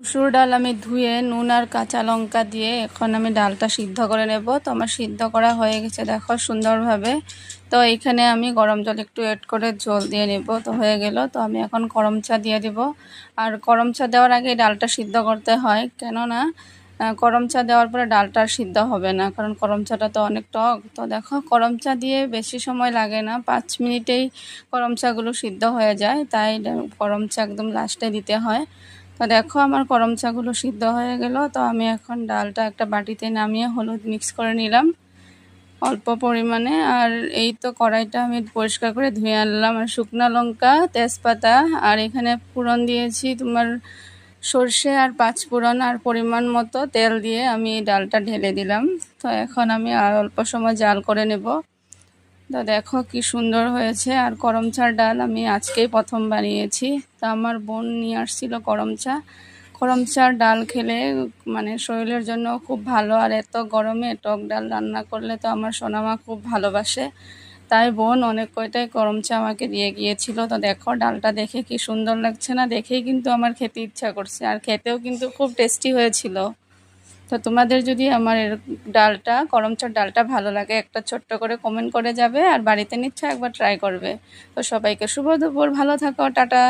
মসুর ডাল আমি ধুয়ে নুন আর কাঁচা লঙ্কা দিয়ে এখন আমি ডালটা সিদ্ধ করে নেব। তো আমার সিদ্ধ করা হয়ে গেছে দেখো সুন্দরভাবে। তো এইখানে আমি গরম জল একটু অ্যাড করে জল দিয়ে নেব। তো হয়ে গেল। তো আমি এখন গরম চা দিয়ে দেব। আর গরম চা দেওয়ার আগে ডালটা সিদ্ধ করতে হয়, কেননা গরম চা দেওয়ার পরে ডালটা আর সিদ্ধ হবে না, কারণ গরম চাটা তো অনেক টক। তো দেখো গরম চা দিয়ে বেশি সময় লাগে না, 5 মিনিটেই গরম চাগুলো সিদ্ধ হয়ে যায়, তাই গরম চা একদম লাস্টে দিতে হয়। তো দেখো আমার গরম চাগুলো সিদ্ধ হয়ে গেল। তো আমি এখন ডালটা একটা বাটিতে নামিয়ে হলুদ মিক্স করে নিলাম অল্প পরিমাণে। আর এই তো কড়াইটা আমি পরিষ্কার করে ধুয়ে আনলাম। আর শুকনো লঙ্কা, তেজপাতা আর এখানে ফোড়ন দিয়েছি তোমার সর্ষে আর 5 ফোড়ন, আর পরিমাণ মতো তেল দিয়ে আমি ডালটা ঢেলে দিলাম। তো এখন আমি আর অল্প সময় জাল করে নেব। তো দেখো কি সুন্দর হয়েছে। আর গরম চার ডাল আমি আজকেই প্রথম বানিয়েছি। তো আমার বোন নিয়ে আসছিল গরম চা। গরম চার ডাল খেলে মানে শরীরের জন্য খুব ভালো। আর এত গরমে টক ডাল রান্না করলে তো আমার সোনামা খুব ভালোবাসে, তাই বোন অনেক কয়টাই গরম চা আমাকে দিয়ে গিয়েছিল। তো দেখো ডালটা দেখে কি সুন্দর লাগছে না, দেখেই কিন্তু আমার খেতে ইচ্ছা করছে। আর খেতেও কিন্তু খুব টেস্টি হয়েছিল। তো তোমাদের যদি আমার ডালটা গরম চার ডালটা ভালো লাগে, একটা ছোট্ট করে কমেন্ট করে যাবে। আর বাড়িতে নিশ্চয়ই একবার ট্রাই করবে। তো সবাইকে শুভ দুপুর, ভালো থাকো, টাটা।